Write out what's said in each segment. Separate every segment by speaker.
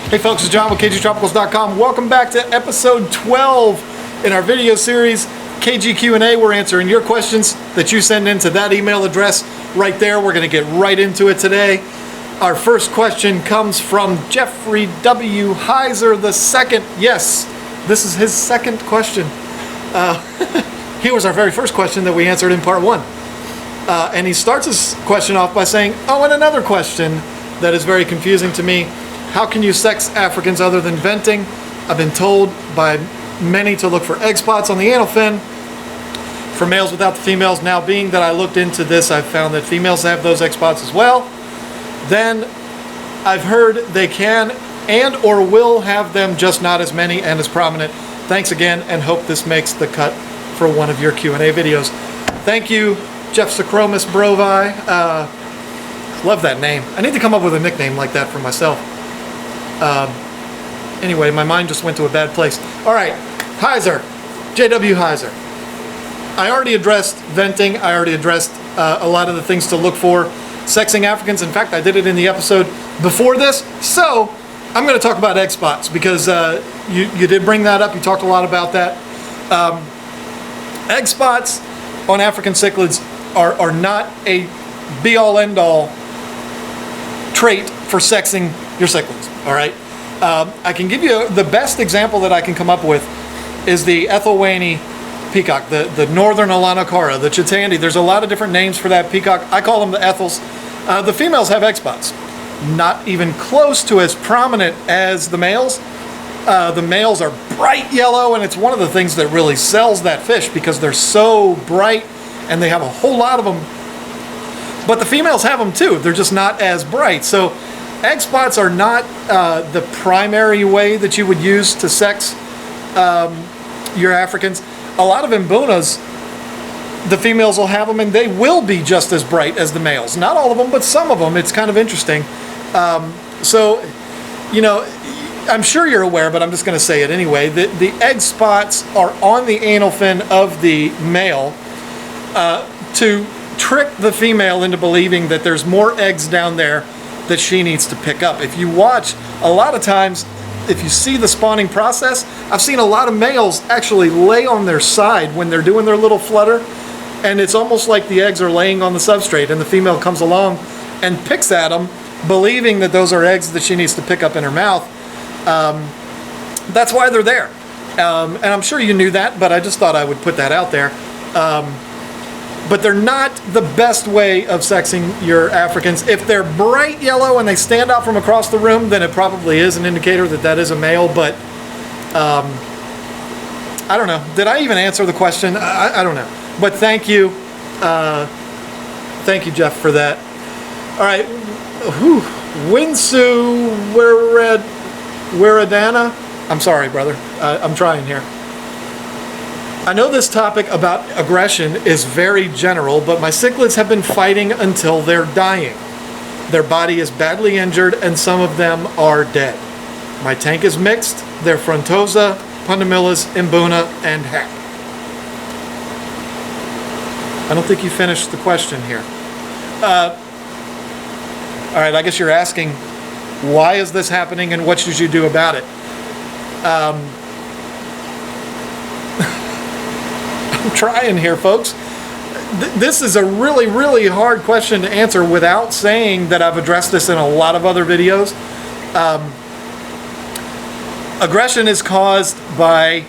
Speaker 1: Hey folks, it's John with KGTropicals.com. Welcome back to episode 12 in our video series, KGQandA. We're answering your questions that you send into that email address right there. We're going to get right into it today. Our first question comes from Jeffrey W. Heiser II. Yes, this is his second question. Here was our very first question that we answered in part one. And he starts his question off by saying, oh, and another question that is very confusing to me. How can you sex Africans other than venting? I've been told by many to look for egg spots on the anal fin for males without the females. Now, being that I looked into this, I've found that females have those egg spots as well. Then I've heard they can and or will have them, just not as many and as prominent. Thanks again, and hope this makes the cut for one of your Q&A videos. Thank you, Jeff Sacromus Brovi. Love that name. I need to come up with a nickname like that for myself. Anyway, my mind just went to a bad place. All right, Heiser, JW Heiser. I already addressed venting. I already addressed a lot of the things to look for sexing Africans. In fact, I did it in the episode before this. So I'm going to talk about egg spots because you did bring that up. You talked a lot about that. Egg spots on African cichlids are not a be-all, end-all trait for sexing your cichlids. All right. I can give you the best example that I can come up with is the Ethelwayne peacock, the northern Alanocara, the Chitandi. There's a lot of different names for that peacock. I call them the Ethels. The females have egg spots, not even close to as prominent as the males. The males are bright yellow, and it's one of the things that really sells that fish because they're so bright and they have a whole lot of them. But the females have them too. They're just not as bright. So egg spots are not the primary way that you would use to sex your Africans. A lot of Mbunas, the females will have them, and they will be just as bright as the males. Not all of them, but some of them. It's kind of interesting. So, you know, I'm sure you're aware, but I'm just going to say it anyway. The egg spots are on the anal fin of the male to trick the female into believing that there's more eggs down there that she needs to pick up. If you watch, a lot of times, if you see the spawning process, I've seen a lot of males actually lay on their side when they're doing their little flutter, and it's almost like the eggs are laying on the substrate, and the female comes along and picks at them, believing that those are eggs that she needs to pick up in her mouth. That's why they're there. And I'm sure you knew that, but I just thought I would put that out there. But they're not the best way of sexing your Africans. If they're bright yellow and they stand out from across the room, then it probably is an indicator that that is a male, but I don't know. Did I even answer the question? I don't know. But thank you. Thank you, Jeff, for that. All right. Winsu Weradana. I'm sorry, brother. I'm trying here. I know this topic about aggression is very general, but my cichlids have been fighting until they're dying. Their body is badly injured, and some of them are dead. My tank is mixed. They're Frontosa, Pundamillas, Mbuna, and Hep. I don't think you finished the question here. All right, I guess you're asking, why is this happening, and what should you do about it? I'm trying here, folks. This is a really, really hard question to answer without saying that I've addressed this in a lot of other videos. Aggression is caused by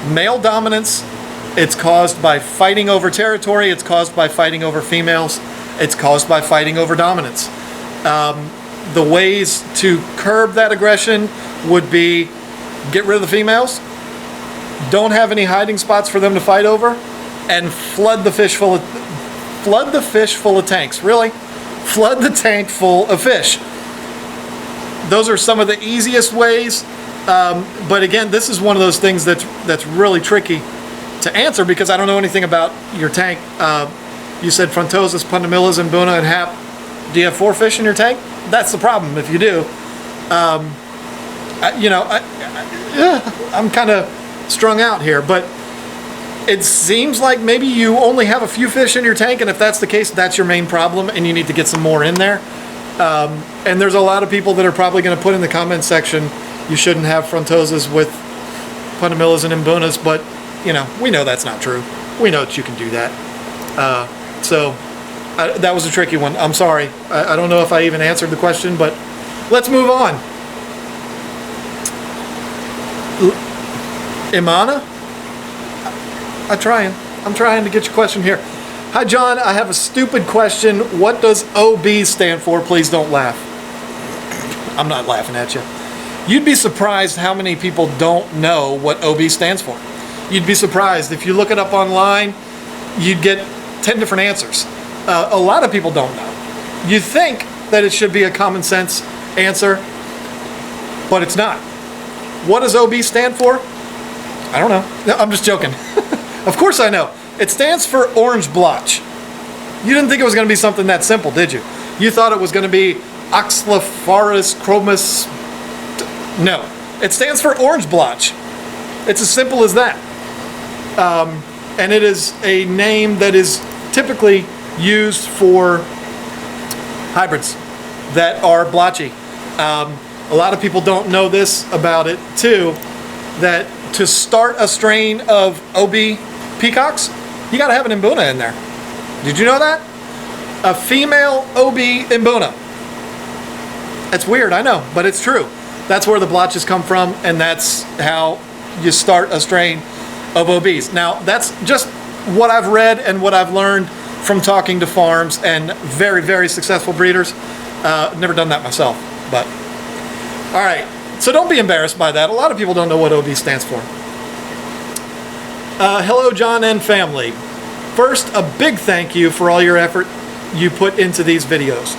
Speaker 1: male dominance. It's caused by fighting over territory. It's caused by fighting over females. It's caused by fighting over dominance. The ways to curb that aggression would be get rid of the females, don't have any hiding spots for them to fight over, and flood the fish full of tanks. Really, flood the tank full of fish. Those are some of the easiest ways. But again, this is one of those things that's really tricky to answer because I don't know anything about your tank. You said Frontosas, Pundamillas, and Mbuna, and Hap. Do you have 4 fish in your tank? That's the problem if you do. I'm kind of strung out here, but it seems like maybe you only have a few fish in your tank, and if that's the case, that's your main problem, and you need to get some more in there. And there's a lot of people that are probably going to put in the comment section, you shouldn't have frontosas with punamillas and imbunas, but we know that's not true. We know that you can do that. That was a tricky one. I'm sorry. I don't know if I even answered the question, but let's move on. Imana? I'm trying to get your question here. Hi, John. I have a stupid question. What does OB stand for? Please don't laugh. I'm not laughing at you. You'd be surprised how many people don't know what OB stands for. You'd be surprised. If you look it up online, you'd get 10 different answers. A lot of people don't know. You think that it should be a common sense answer, but it's not. What does OB stand for? I don't know. No, I'm just joking. Of course I know. It stands for orange blotch. You didn't think it was going to be something that simple, did you? You thought it was going to be Oxlopharus chromis. No. It stands for orange blotch. It's as simple as that. And it is a name that is typically used for hybrids that are blotchy. A lot of people don't know this about it too, that to start a strain of OB peacocks, you got to have an imbuna in there. Did you know that? A female OB imbuna. It's weird, I know, but it's true. That's where the blotches come from, and that's how you start a strain of OBs. Now, that's just what I've read and what I've learned from talking to farms and very, very successful breeders. Never done that myself, but all right. So don't be embarrassed by that. A lot of people don't know what OB stands for. Hello, John and family. First, a big thank you for all your effort you put into these videos.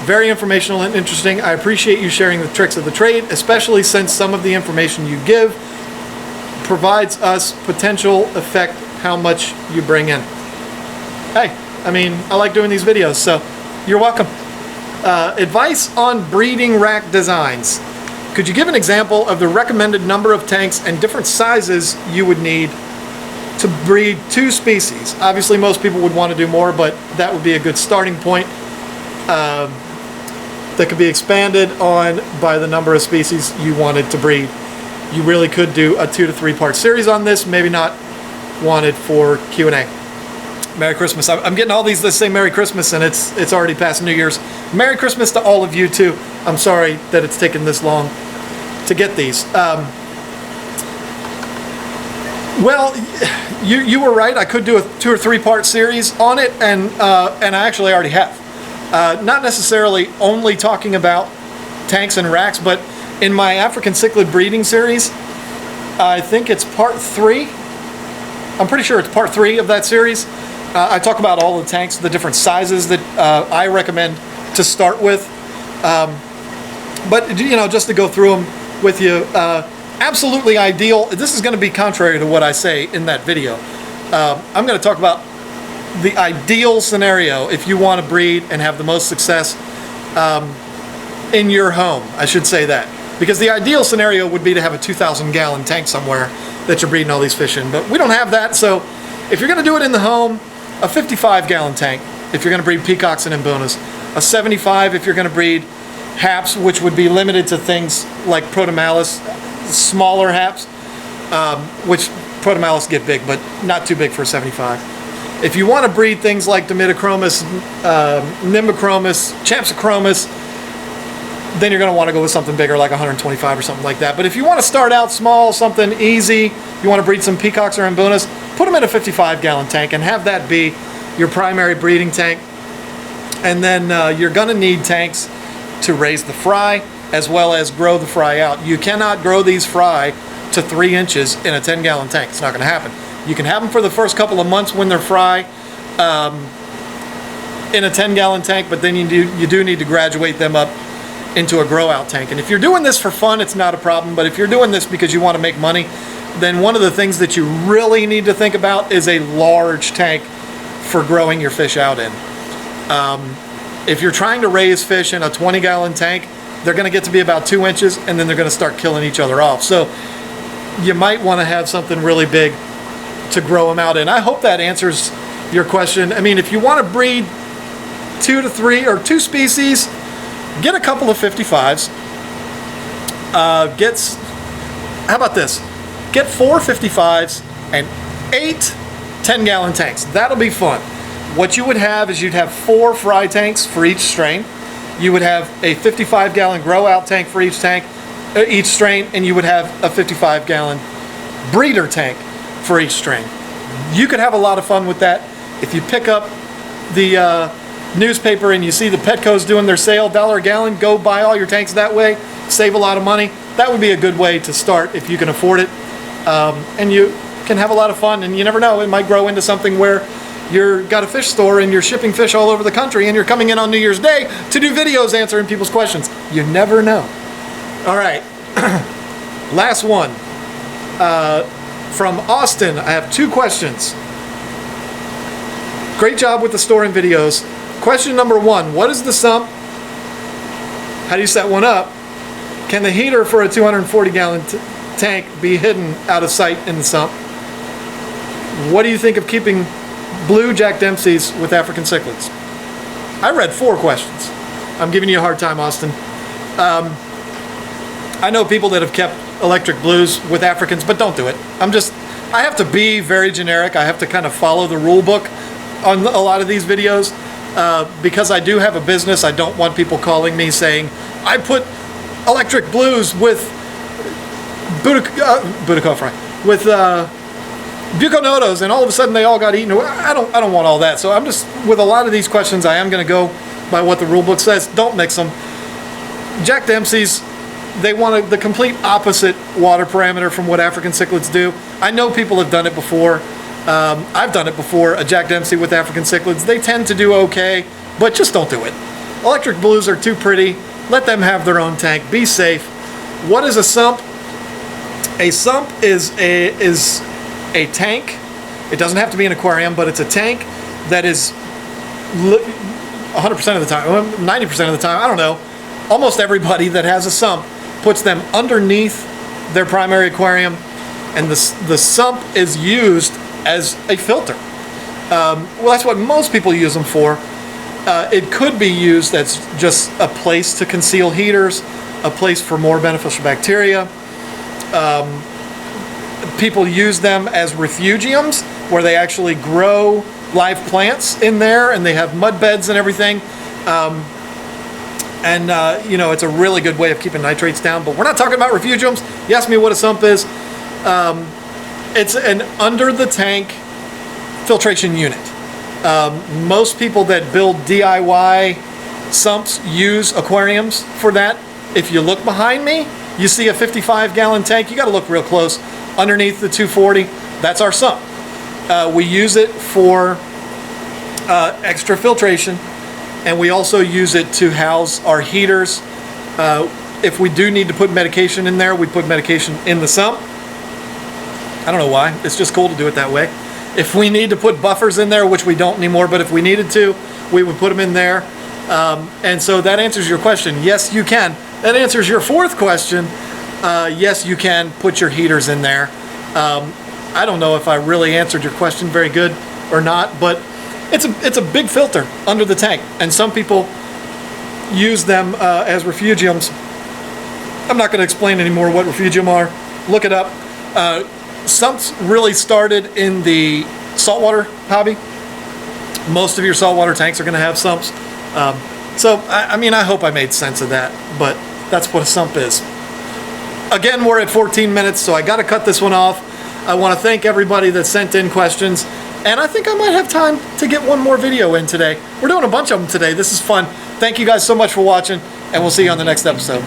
Speaker 1: Very informational and interesting. I appreciate you sharing the tricks of the trade, especially since some of the information you give provides us potential effect how much you bring in. Hey, I mean, I like doing these videos, so you're welcome. Advice on breeding rack designs. Could you give an example of the recommended number of tanks and different sizes you would need to breed 2 species? Obviously, most people would want to do more, but that would be a good starting point that could be expanded on by the number of species you wanted to breed. You really could do a 2 to 3 part series on this, maybe not wanted for Q&A. Merry Christmas. I'm getting all these that say Merry Christmas, and it's already past New Year's. Merry Christmas to all of you, too. I'm sorry that it's taken this long to get these. Well, you were right. I could do a 2 or 3 part series on it, and I actually already have. Not necessarily only talking about tanks and racks, but in my African cichlid breeding series, I think it's part 3. I'm pretty sure it's part 3 of that series. I talk about all the tanks, the different sizes that I recommend to start with. But just to go through them with you, absolutely ideal. This is going to be contrary to what I say in that video. I'm going to talk about the ideal scenario if you want to breed and have the most success in your home. I should say that. Because the ideal scenario would be to have a 2,000-gallon tank somewhere that you're breeding all these fish in. But we don't have that, so if you're going to do it in the home, a 55-gallon tank if you're going to breed peacocks and imbunas. A 75 if you're going to breed haps, which would be limited to things like protomalus, smaller haps, which protomalus get big, but not too big for a 75. If you want to breed things like Dimitochromis, Nimbochromis, Champsochromis, then you're going to want to go with something bigger like 125 or something like that. But if you want to start out small, something easy, you want to breed some peacocks or imbunas, put them in a 55-gallon tank and have that be your primary breeding tank. And then you're going to need tanks to raise the fry as well as grow the fry out. You cannot grow these fry to 3 inches in a 10-gallon tank. It's not going to happen. You can have them for the first couple of months when they're fry in a 10-gallon tank, but then you do need to graduate them up into a grow out tank. And if you're doing this for fun, it's not a problem. But if you're doing this because you want to make money, then one of the things that you really need to think about is a large tank for growing your fish out in. If you're trying to raise fish in a 20-gallon tank, they're going to get to be about 2 inches, and then they're going to start killing each other off. So you might want to have something really big to grow them out in. I hope that answers your question. I mean, if you want to breed 2 to 3 or 2 species, get a couple of 55s. How about this? Get 4 55s and 8 10-gallon tanks. That'll be fun. What you would have is you'd have 4 fry tanks for each strain. You would have a 55-gallon grow out tank for each strain, and you would have a 55-gallon breeder tank for each strain. You could have a lot of fun with that. If you pick up the newspaper and you see the Petco's doing their sale, $1 a gallon, go buy all your tanks that way, save a lot of money. That would be a good way to start if you can afford it. And you can have a lot of fun, and you never know, it might grow into something where you've got a fish store and you're shipping fish all over the country and you're coming in on New Year's Day to do videos answering people's questions. You never know. All right, last one. From Austin, I have 2 questions. Great job with the storing videos. Question number 1, what is the sump? How do you set one up? Can the heater for a 240-gallon tank be hidden out of sight in the sump? What do you think of keeping blue Jack Dempsey's with African cichlids? I read 4 questions. I'm giving you a hard time, Austin. I know people that have kept electric blues with Africans, but don't do it. I have to be very generic. I have to kind of follow the rule book on a lot of these videos because I do have a business. I don't want people calling me saying, I put electric blues with Bucanotos, and all of a sudden they all got eaten. I don't want all that. So I'm just, with a lot of these questions, I am going to go by what the rule book says. Don't mix them. Jack Dempsey's, they want the complete opposite water parameter from what African cichlids do. I know people have done it before. I've done it before, a Jack Dempsey with African cichlids. They tend to do okay, but just don't do it. Electric blues are too pretty. Let them have their own tank. Be safe. What is a sump? A sump is a tank. It doesn't have to be an aquarium, but it's a tank that is 100% of the time, 90% of the time, I don't know, almost everybody that has a sump puts them underneath their primary aquarium, and the sump is used as a filter. Well, that's what most people use them for. It could be used as just a place to conceal heaters, a place for more beneficial bacteria. People use them as refugiums, where they actually grow live plants in there, and they have mud beds and everything. You know, it's a really good way of keeping nitrates down, but we're not talking about refugiums. You asked me what a sump is. It's an under the tank filtration unit. Most people that build DIY sumps use aquariums for that. If you look behind me, you see a 55-gallon tank. You got to look real close. Underneath the 240, that's our sump. We use it for extra filtration, and we also use it to house our heaters. If we do need to put medication in there, we put medication in the sump. I don't know why. It's just cool to do it that way. If we need to put buffers in there, which we don't anymore, but if we needed to, we would put them in there. And so that answers your question. Yes, you can. That answers your 4th question. Yes, you can put your heaters in there. I don't know if I really answered your question very good or not, but it's a big filter under the tank, and some people use them as refugiums. I'm not going to explain anymore what refugium are. Look it up. Sumps really started in the saltwater hobby. Most of your saltwater tanks are going to have sumps. I mean, I hope I made sense of that, but that's what a sump is. Again, we're at 14 minutes, so I got to cut this one off. I want to thank everybody that sent in questions, and I think I might have time to get one more video in today. We're doing a bunch of them today. This is fun. Thank you guys so much for watching, and we'll see you on the next episode.